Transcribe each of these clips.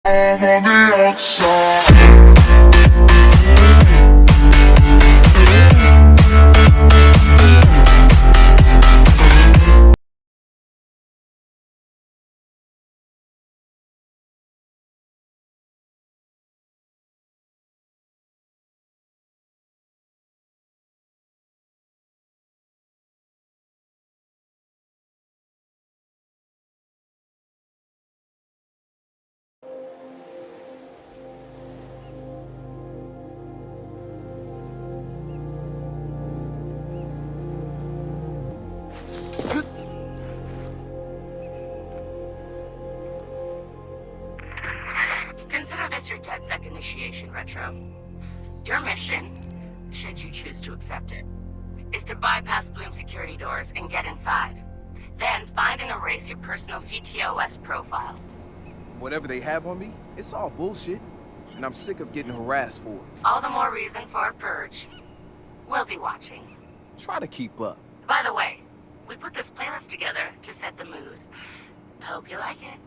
I'm on the outside. Consider this your DedSec initiation, Retro. Your mission, should you choose to accept it, is to bypass Bloom security doors and get inside. Then find and erase your personal CTOS profile. Whatever they have on me, it's all bullshit. And I'm sick of getting harassed for it. All the more reason for a purge. We'll be watching. Try to keep up. By the way, we put this playlist together to set the mood. Hope you like it.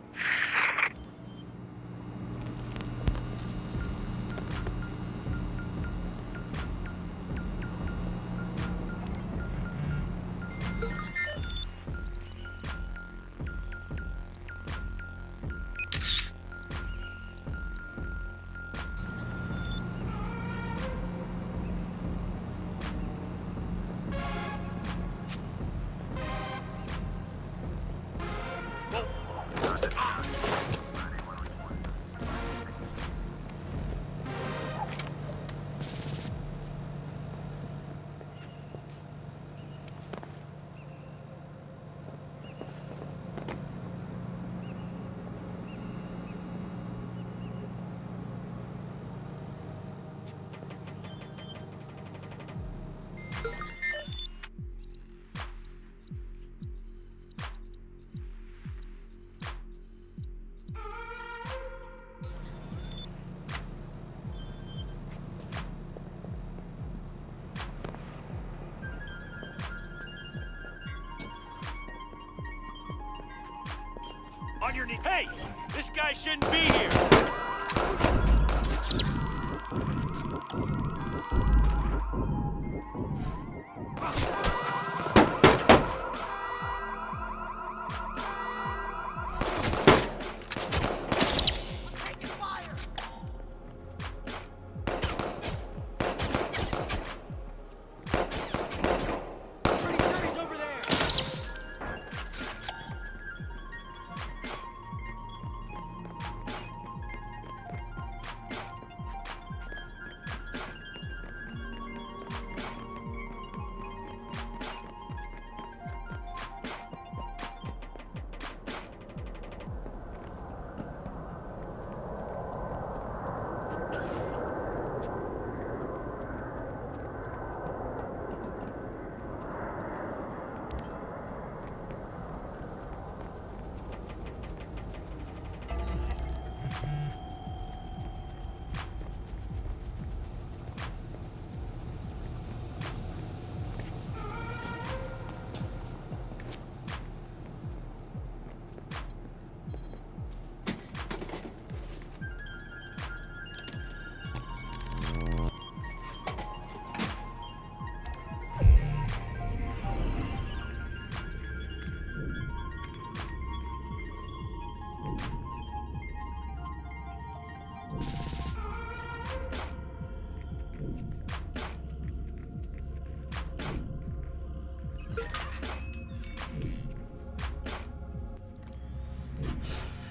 On your knee. Hey! This guy shouldn't be here!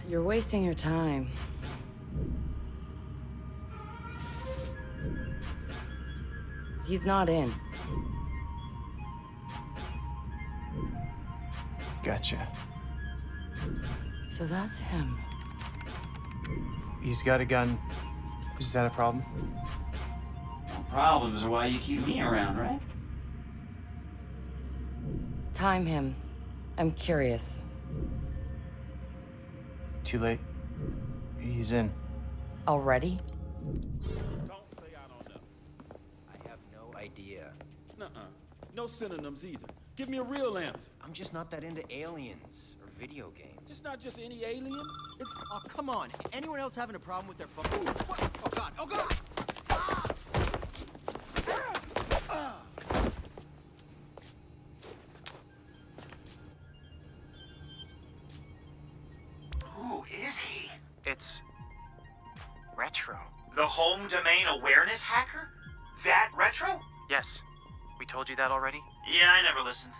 You're wasting your time. He's not in. Gotcha. So that's him. He's got a gun. Is that a problem? Well, problems are why you keep me around, right? Time him. I'm curious. Too late. He's in. Already? Don't say I don't know. I have no idea. Nuh-uh. No synonyms either. Give me a real answer. I'm just not that into aliens or video games. It's not just any alien. It's Oh, come on. Anyone else having a problem with their phone? Ooh, what? Oh, God. Oh, God! Who is he? It's Retro. The home domain awareness hacker? That Retro? Yes. We told you that already? Yeah, I never listened.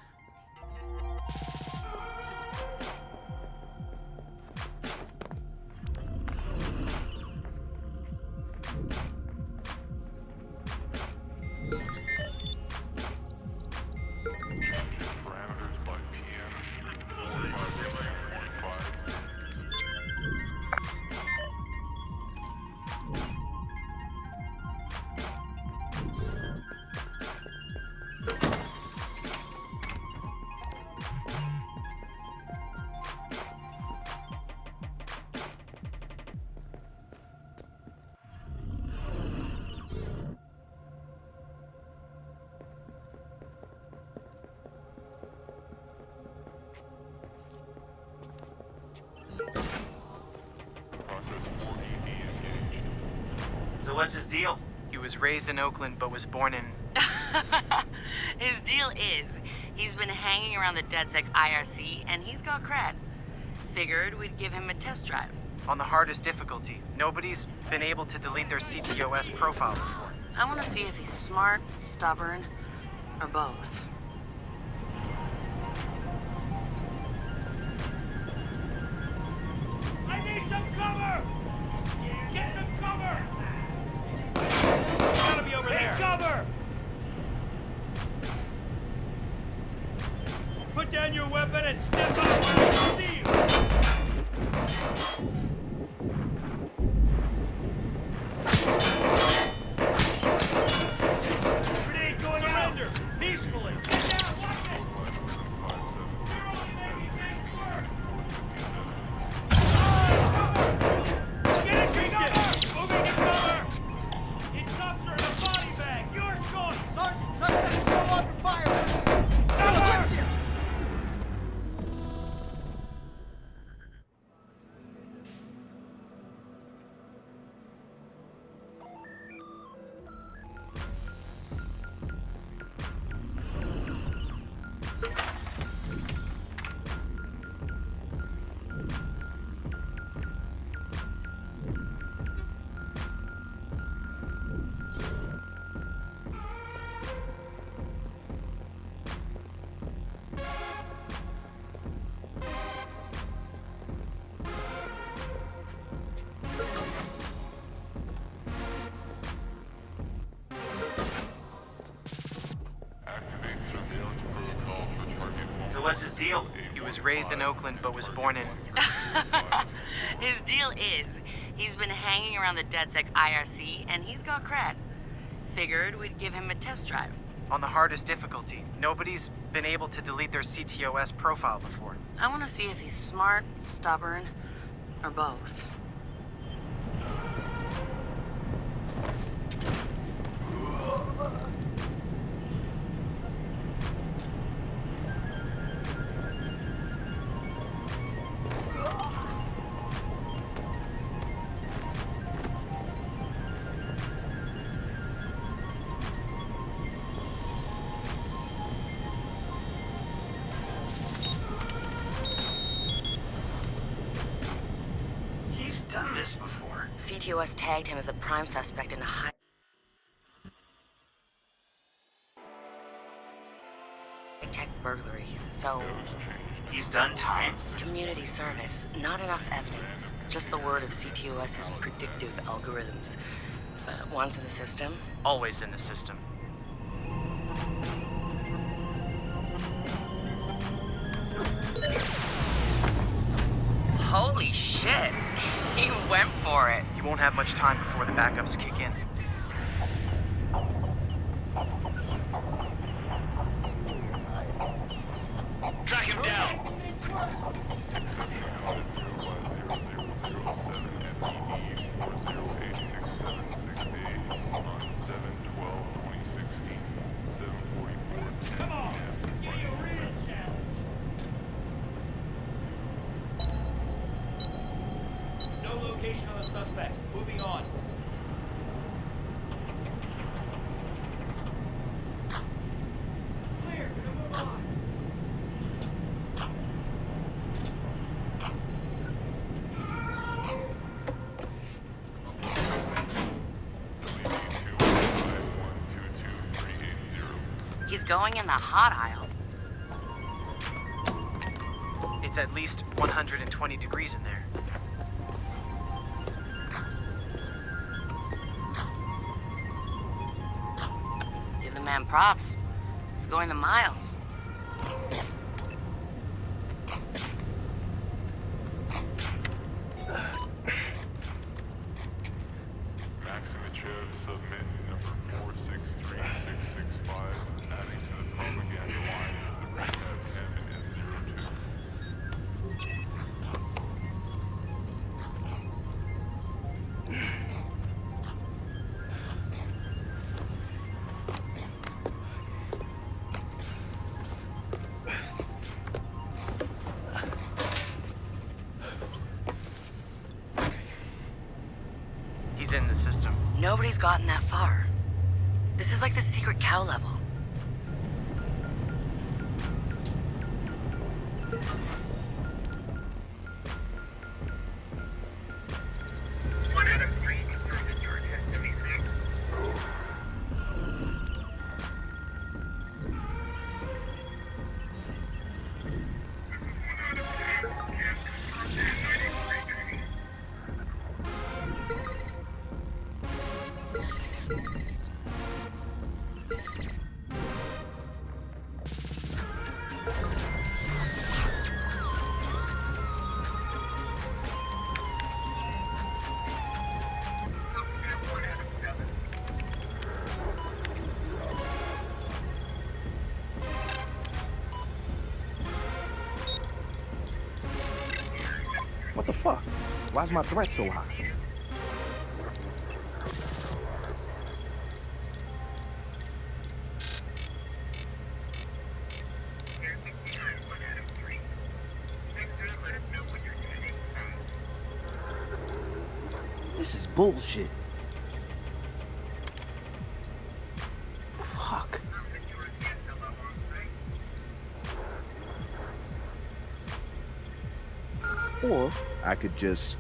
Parameters by PM 45.5. Process 4ED engaged. So what's his deal? He was raised in Oakland but was born in... His deal is, he's been hanging around the DedSec IRC and he's got cred. Figured we'd give him a test drive. on the hardest difficulty. Nobody's been able to delete their CTOS profile before. I want to see if he's smart, stubborn, or both. I need some cover! Get some cover! Gotta be over there. Cover! Put down your weapon and step up when I see you! Grenade going out! Peacefully! Get down, watch it! You're only making things worse! Get it, cover! Moving to cover! In cuffs or in a body bag, your choice! Sergeant, suspect is no longer firing! Cover! Activate surveillance protocol for target So what's his deal? He was raised in Oakland but was born in... His deal is, he's been hanging around the DedSec IRC and he's got cred. Figured we'd give him a test drive. on the hardest difficulty. Nobody's been able to delete their CTOS profile before. I want to see if he's smart, stubborn, or both. He's done this before. CTOS tagged him as the prime suspect in a high-tech burglary, so... He's done time? Community service. Not enough evidence. Just the word of CTOS's predictive algorithms. Once in the system, Always in the system. holy shit! He went for it. You won't have much time before the backups kick in. Track him down! Come on! Give me a real challenge! He's going in the hot aisle. It's at least 120 degrees in there. Give the man props. He's going the mile. Maximachev, submit number 463665, adding to the propaganda line as the rehab cabin is 02. He's in the system. Nobody's gotten that far. This is like the secret cow level. What the fuck? Why's my threat so high? This is bullshit. Fuck. Or I could just...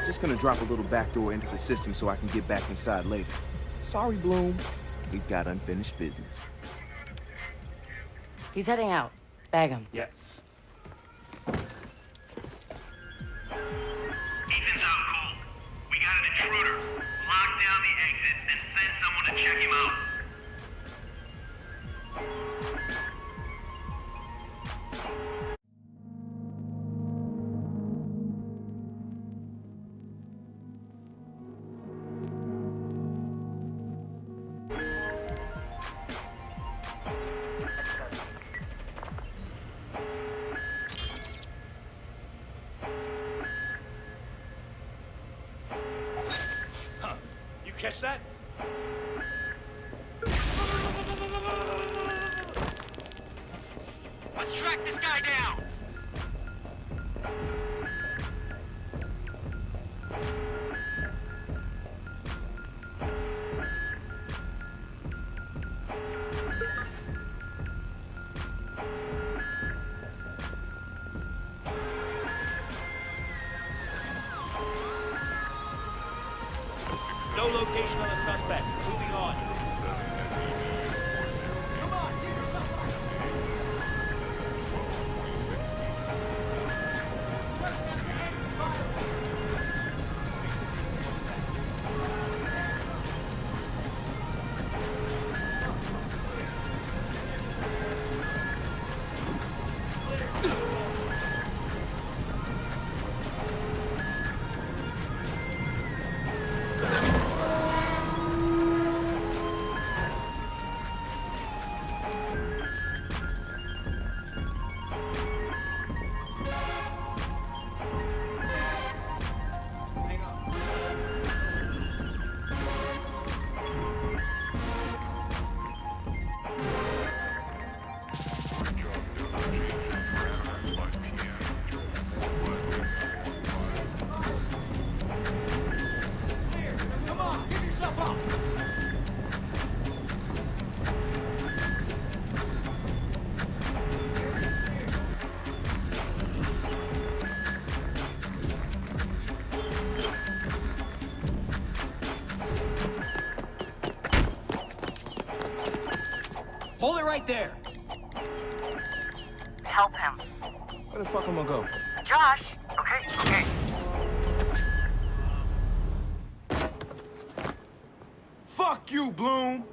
Just gonna drop a little backdoor into the system so I can get back inside later. Sorry, Bloom. We've got unfinished business. He's heading out. Bag him. Yeah. Ethan's out cold. We got an intruder. Lock down the exit and send someone to check him out. You catch that? Let's track this guy down! No location on the suspect. Moving on. Come on, get yourself Hold it right there. Help him. Where the fuck am I go? Josh! Okay. Fuck you, Bloom!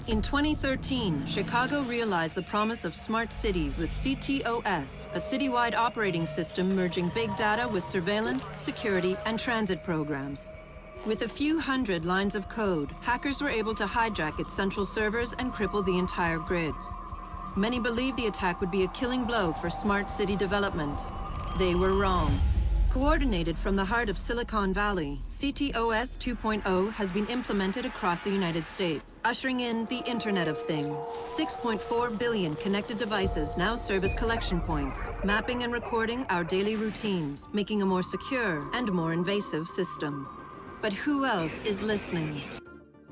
In 2013, Chicago realized the promise of smart cities with CTOS, a citywide operating system merging big data with surveillance, security, and transit programs. With a few hundred lines of code, hackers were able to hijack its central servers and cripple the entire grid. Many believed the attack would be a killing blow for smart city development. They were wrong. Coordinated from the heart of Silicon Valley, CTOS 2.0 has been implemented across the United States, ushering in the Internet of Things. 6.4 billion connected devices now serve as collection points, mapping and recording our daily routines, making a more secure and more invasive system. But who else is listening?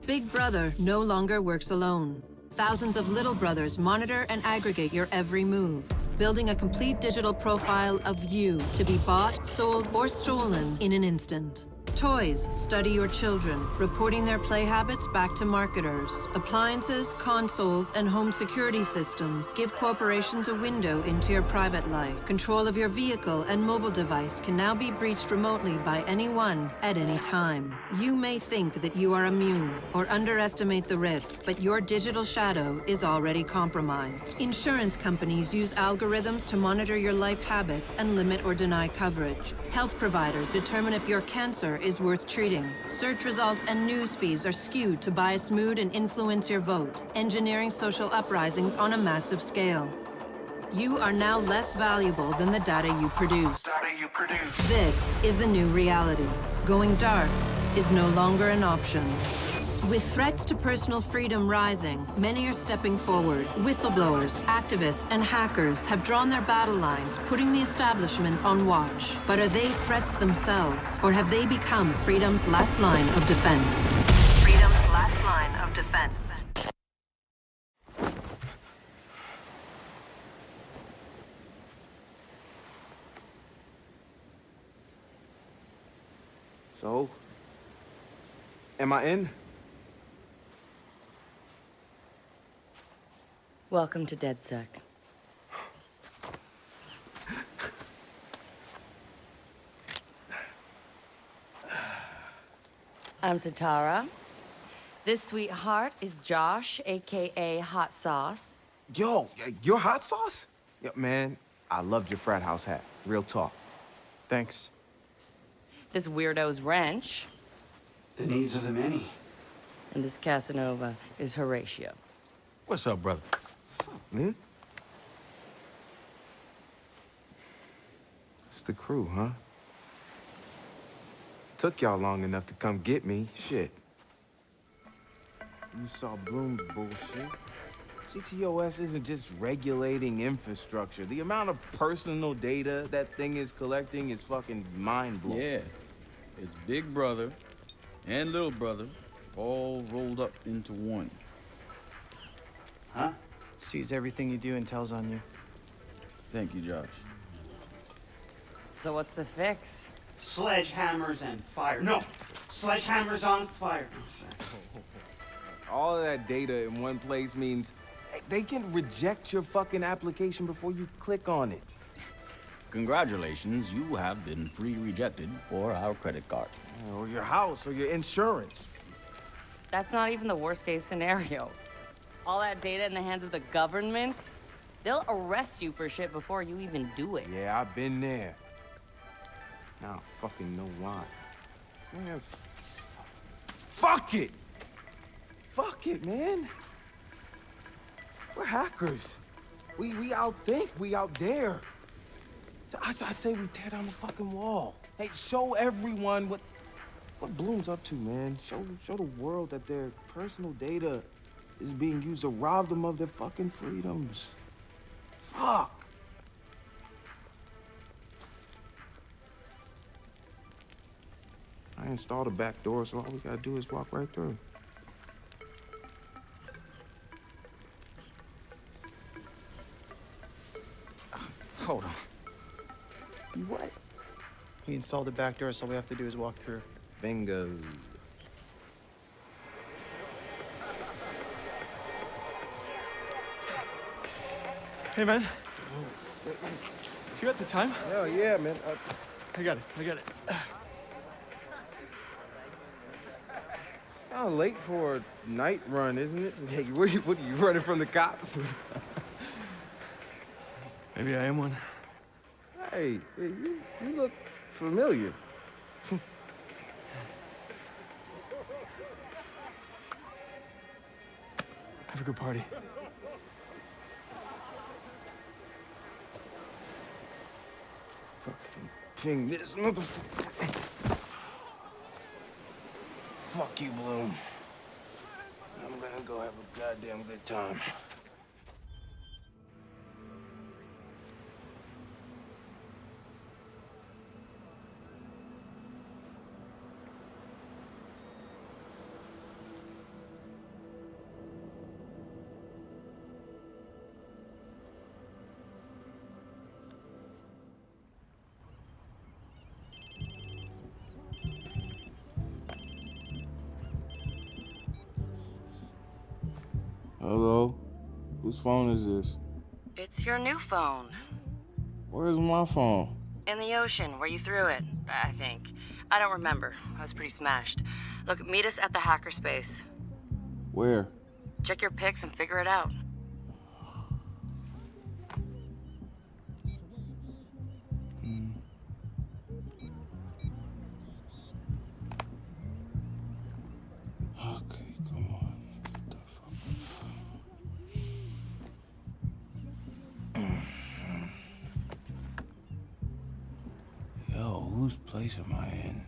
Big Brother no longer works alone. Thousands of little brothers monitor and aggregate your every move, building a complete digital profile of you to be bought, sold, or stolen in an instant. Toys study your children, reporting their play habits back to marketers. Appliances, consoles, and home security systems give corporations a window into your private life. Control of your vehicle and mobile device can now be breached remotely by anyone at any time. You may think that you are immune or underestimate the risk, but your digital shadow is already compromised. Insurance companies use algorithms to monitor your life habits and limit or deny coverage. Health providers determine if your cancer is worth treating. Search results and news feeds are skewed to bias mood and influence your vote, engineering social uprisings on a massive scale. You are now less valuable than the data you produce. This is the new reality. Going dark is no longer an option. With threats to personal freedom rising, many are stepping forward. Whistleblowers, activists, and hackers have drawn their battle lines, putting the establishment on watch. But are they threats themselves, or have they become freedom's last line of defense? Freedom's last line of defense. So, am I in? Welcome to DedSec. I'm Satara. This sweetheart is Josh, aka Hot Sauce. Yo, your hot sauce? Yo, man, I loved your frat house hat. Real talk. Thanks. This weirdo's Wrench. The needs of the many. And this Casanova is Horatio. What's up, brother? What's up, man? It's the crew, huh? Took y'all long enough to come get me. Shit. You saw Bloom's bullshit. CTOS isn't just regulating infrastructure. The amount of personal data that thing is collecting is fucking mind-blowing. Yeah. It's Big Brother and Little Brother all rolled up into one. Huh? Sees everything you do and tells on you. Thank you, Josh. So what's the fix? Sledgehammers and fire. No! Sledgehammers on fire. All of that data in one place means they can reject your fucking application before you click on it. Congratulations, you have been pre-rejected for our credit card. Or your house, or your insurance. That's not even the worst case scenario. All that data in the hands of the government, they'll arrest you for shit before you even do it. Yeah, I've been there. Now I fucking know why. Man, fuck it! Fuck it, man. We're hackers. We outthink, we out dare. I say we tear down the fucking wall. Hey, show everyone what Bloom's up to, man. Show the world that their personal data is being used to rob them of their fucking freedoms. Fuck. I installed a back door, so all we gotta do is walk right through. Hold on. You what? He installed the back door, so all we have to do is walk through. Bingo. Hey, man. Do you got the time? Hell yeah, man. I got it. It's kind of late for a night run, isn't it? Hey, what are you running from the cops? Maybe I am one. Hey, you look familiar. Have a good party. Fucking ping this motherfucker. Fuck you, Bloom. I'm gonna go have a goddamn good time. Hello? Whose phone is this? It's your new phone. Where's my phone? In the ocean, where you threw it, I think. I don't remember. I was pretty smashed. Look, meet us at the hackerspace. Where? Check your pics and figure it out. Okay, come on. Get the fuck. Yo, whose place am I in?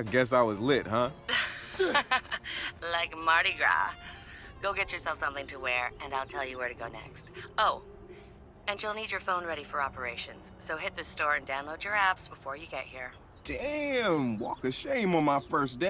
I guess I was lit, huh? Like Mardi Gras. Go get yourself something to wear, and I'll tell you where to go next. Oh, and you'll need your phone ready for operations, so hit the store and download your apps before you get here. Damn, walk of shame on my first day.